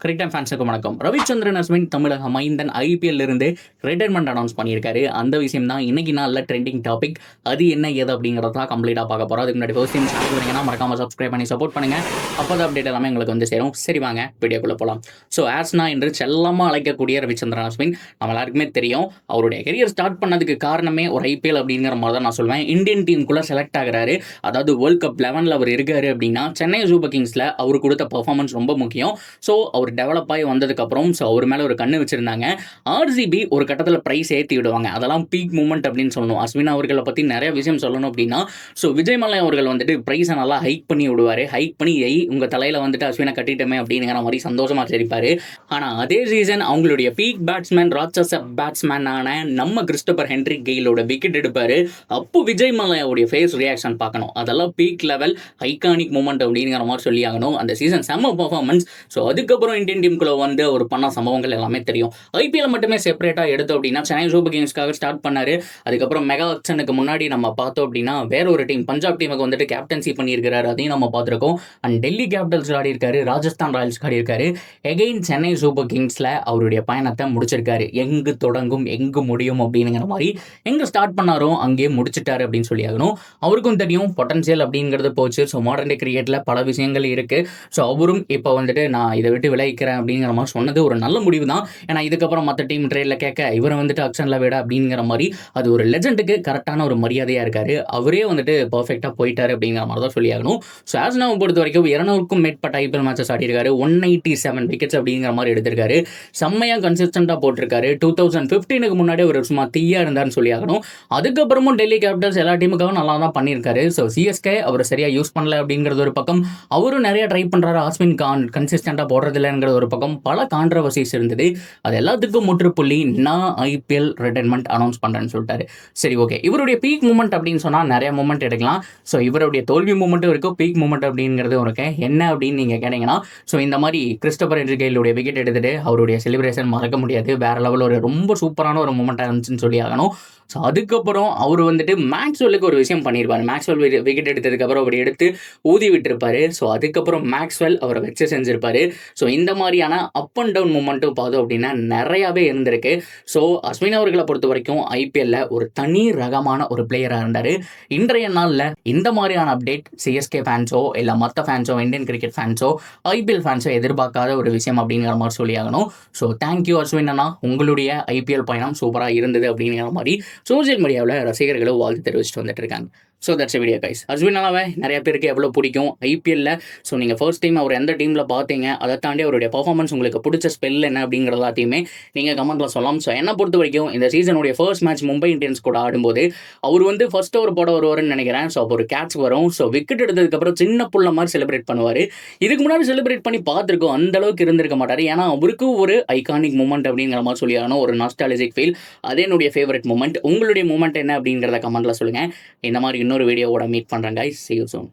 Cricket ஃபேன்ஸுக்கு வணக்கம். ரவிச்சந்திரன் அஸ்வின் தமிழக மைந்தன் ஐபிஎல் இருந்து ரிட்டைர்மெண்ட் அனௌன்ஸ் பண்ணியிருக்காரு. அந்த விஷயம் தான் இன்னைக்கு நாளில் ட்ரெண்டிங் டாபிக். அது என்ன ஏது அப்படிங்கிறத கம்ப்ளீட்டாக பார்க்க போகிறோம். அதுக்கு முன்னாடி ஃபர்ஸ்ட் டைம் சேனல் வரீங்கன்னா மறக்காம சப்ஸ்கிரைப் பண்ணி சப்போர்ட் பண்ணுங்க. அப்போ தான் அப்டேட் எல்லாமே உங்களுக்கு வந்து சேரும். சரி வாங்க வீடியோக்குள்ளே போகலாம். ஸோ ஆஸ்னா என்று செல்லமாக அழைக்கக்கூடிய ரவிச்சந்திரன் அஸ்வின் நம்ம எல்லாருக்குமே தெரியும். அவருடைய கெரியர் ஸ்டார்ட் பண்ணதுக்கு காரணமே ஒரு ஐபிஎல் அப்படிங்கிற மாதிரி தான் நான் சொல்வேன். இந்தியன் டீமுக்குள்ளே செலக்ட் ஆகிறாரு. அதாவது வேர்ல்ட் கப் 11 அவர் இருக்காரு அப்படின்னா சென்னை சூப்பர் கிங்ஸில் அவர் கொடுத்த பர்ஃபார்மன்ஸ் ரொம்ப முக்கியம். ஸோ அவர் டெவலப் ஆகி வந்ததுக்கப்புறம் ஸோ அவர் மேலே ஒரு கண்ணு வச்சுருந்தாங்க. ஆர்சிபி ஒரு கட்டத்தில் ப்ரைஸ் ஏற்றி விடுவாங்க. அதெல்லாம் பீக் மூமெண்ட் அப்படின்னு சொல்லணும். அஸ்வின் அவர்களை பற்றி நிறைய விஷயம் சொல்லணும் அப்படின்னா ஸோ விஜய் மல்லையா அவர்கள் வந்துட்டு ப்ரைஸை நல்லா ஹைக் பண்ணி விடுவார். ஹைக் பண்ணி உங்கள் தலையில் வந்துட்டு அஸ்வினை கட்டிட்டோமே அப்படிங்கிற மாதிரி சந்தோஷமாக தெரிப்பார். ஆனால் அதே சீசன் அவங்களுடைய பீக் பேட்ஸ்மேன் ராட்சச பேட்ஸ்மேனான நம்ம கிறிஸ்டோபர் ஹென்ரி கெயிலோட விக்கெட் எடுப்பார். அப்போ விஜய் மல்லையாவுடைய ஃபேஸ் ரியாக்ஷன் பார்க்கணும். அதெல்லாம் பீக் லெவல் ஐகானிக் மூமெண்ட் அப்படிங்கிற மாதிரி சொல்லி ஆகணும். அந்த சீசன் செம்ம பர்ஃபார்மன்ஸ். ஸோ அதுக்கப்புறம் இந்தியன் டீமுக்குள்ள வந்து ஒரு பண்ண சம்பவங்கள் எல்லாமே தெரியும். ஐபிஎல் மட்டுமே செப்பரேட்டாக எடுத்தோம் அப்படின்னா சென்னை சூப்பர் கிங்ஸ்க்காக ஸ்டார்ட் பண்ணாரு. அதுக்கப்புறம் மெகா ஆக்ஷனுக்கு முன்னாடி நம்ம பார்த்தோம் அப்படின்னா வேற ஒரு டீம் பஞ்சாப் டீமுக்கு வந்துட்டு கேப்டன்சி பண்ணியிருக்காரு. அதையும் நம்ம பார்த்துருக்கோம். அண்ட் டெல்லி கேபிட்டல்ஸ் ஆடி இருக்காரு, ராஜஸ்தான் ராயல்ஸ் ஆடி இருக்காரு. எகெயின் சென்னை சூப்பர் கிங்ஸ்ல அவருடைய பயணத்தை முடிச்சிருக்காரு. எங்கு தொடங்கும் எங்கு முடியும் அப்படிங்கிற மாதிரி எங்க ஸ்டார்ட் பண்ணாரோ அங்கேயே முடிச்சிட்டாரு அப்படின்னு சொல்லி ஆகணும். அவருக்கும் தெரியும் பொட்டன்சியல் அப்படிங்கிறது போச்சு. ஸோ மாடர்ன் டே கிரிக்கெட்ல பல விஷயங்கள் இருக்கு. ஸோ அவரும் இப்போ வந்துட்டு நான் இதை விட்டு விளைவிக்கிறேன் அப்படிங்கிற மாதிரி சொன்னது ஒரு நல்ல முடிவு தான். ஏன்னா இதுக்கப்புறம் மற்ற டீம் ட்ரேடில் கேட்க இவரை வந்துட்டு ஆக்ஷனில் விட அப்படிங்கிற மாதிரி அது ஒரு லெஜெண்டுக்கு கரெக்டான ஒரு மரியாதையாக இருக்காரு. அவரே வந்துட்டு பர்ஃபெக்டாக போயிட்டாரு அப்படிங்கிற மாதிரி தான் சொல்லி ஆகணும். ஸோ ஆஸ்னாவை பொறுத்த வரைக்கும் 200க்கும் மேற்பட்ட ஐபிஎல் மேட்சஸ் ஆடிருக்காரு. 187 விக்கெட்ஸ் அப்படிங்கிற மாதிரி எடுத்திருக்காரு. செம்மையாக கன்சிஸ்டண்டாக போட்டிருக்காரு. 2015க்கு முன்னாடி ஒரு சும்மா தீயா இருந்தார்னு சொல்லி ஆகணும். அதுக்கப்புறமும் டெல்லி கேபிட்டல்ஸ் எல்லா டீமுக்காகவும் நல்லா தான் பண்ணியிருக்காரு. ஸோ சிஎஸ்கே அவர் சரியாக யூஸ் பண்ணல அப்படிங்கிறது ஒரு பக்கம். அவரும் நிறைய ட்ரை பண்ணுறாரு. ஆஸ்வின் கன்சிஸ்டண்டாக போடுறதில்லைங்கிற ஒரு பக்கம் பல கான்ட்ரவர்சிஸ் இருந்தது. அது எல்லாத்துக்கும் முற்றுப்புள்ளி நான் ஐபிஎல் ரிட்டைர்மெண்ட் அனௌன்ஸ் பண்ணுறேன்னு சொல்லிட்டாரு. சரி ஓகே, இவருடைய பீக் மூமெண்ட் அப்படின்னு சொன்னால் நிறைய மூமெண்ட் எடுக்கலாம். ஸோ இவருடைய தோல்வி மூமெண்ட்டும் இருக்கும், பீக் மூமெண்ட் அப்படிங்கிறதும் இருக்கு. என்ன அப்படின்னு நீங்கள் கேட்டீங்கன்னா ஸோ இந்த மாதிரி கிறிஸ்டோபர் ஹென்ரி கெயிலுடைய விக்கெட் எடுத்துட்டு அவருடைய செலிப்ரேஷன் மறக்க முடியாது. வேற லெவல் ஒரு ரொம்ப சூப்பரான ஒரு மூமெண்ட்டாக இருந்துச்சுன்னு சொல்லி ஆகணும். ஸோ அதுக்கப்புறம் அவர் வந்துட்டு மேக்ஸ்வெல்லுக்கு ஒரு விஷயம் பண்ணியிருப்பார். மேக்ஸ்வெல் விக்கெட் எடுத்ததுக்கப்புறம் அவர் எடுத்து ஊதி விட்டுருப்பாரு. ஸோ அதுக்கப்புறம் மேக்ஸ்வெல் அவரை வச்சு செஞ்சிருப்பாரு. ஸோ இந்த மாதிரியான அப் அண்ட் டவுன் மூமெண்ட்டும் பார்த்தோம் அப்படின்னா நிறையாவே இருந்திருக்கு. ஸோ அஸ்வின் அவர்களை பொறுத்த வரைக்கும் ஐபிஎல்ல ஒரு தனி ரகமான ஒரு பிளேயராக இருந்தார். இன்றைய நாளில் இந்த மாதிரியான அப்டேட் சிஎஸ்கே ஃபேன்ஸோ இல்லை மற்ற ஃபேன்ஸோ இந்தியன் கிரிக்கெட் ஃபேன்ஸோ ஐபிஎல் ஃபேன்ஸோ எதிர்பார்க்காத ஒரு விஷயம் அப்படிங்கிற மாதிரி சொல்லி ஆகணும். ஸோ தேங்க்யூ அஸ்வின் அண்ணா, உங்களுடைய ஐபிஎல் பயணம் சூப்பராக இருந்தது அப்படிங்கிற மாதிரி சோசியல் மீடியாவில் ரசிகர்களும் வாழ்த்து தெரிவிச்சுட்டு வந்துட்டு இருக்காங்க. So that's video guys. Ashwin அண்ணாவை நிறைய பேருக்கு எவ்வளோ பிடிக்கும் ஐபிஎல்ல. ஸோ நீங்கள் ஃபர்ஸ்ட் டைம் அவர் எந்த டீமில் பார்த்தீங்க, அதை தாண்டி அவருடைய பர்ஃபார்மன்ஸ் உங்களுக்கு பிடிச்ச ஸ்பெல் என்ன அப்படிங்கிற எல்லாத்தையுமே நீங்கள் கமெண்ட்டில் சொல்லலாம். ஸோ என்னை பொறுத்த வரைக்கும் இந்த சீசனுடைய ஃபர்ஸ்ட் மேட்ச் மும்பை இந்தியன்ஸ் கூட ஆடும்போது அவர் வந்து ஃபர்ஸ்ட் ஓவர் போட வருவார்னு நினைக்கிறேன். ஸோ அப்போ ஒரு கேட்ச் வரும். ஸோ விக்கெட் எடுத்ததுக்கப்புறம் சின்ன புள்ள மாதிரி செலிப்ரேட் பண்ணுவார். இதுக்கு முன்னாடி செலிப்ரேட் பண்ணி பார்த்துருக்கோம், அந்த அளவுக்கு இருந்திருக்க மாட்டார். ஏன்னா அவருக்கு ஒரு ஐகானிக் மூமெண்ட் அப்படிங்கிற மாதிரி சொல்லி ஆகணும், ஒரு நாஸ்டாலஜிக் ஃபீல். அது என்னுடைய ஃபேவரட் மூமெண்ட். உங்களுடைய மூமெண்ட் என்ன அப்படிங்கிறத கமெண்ட்டில் சொல்லுங்கள். இந்த மாதிரி இன்னொரு வீடியோவோட மீட் பண்ணுறேன் கைஸ். See you soon.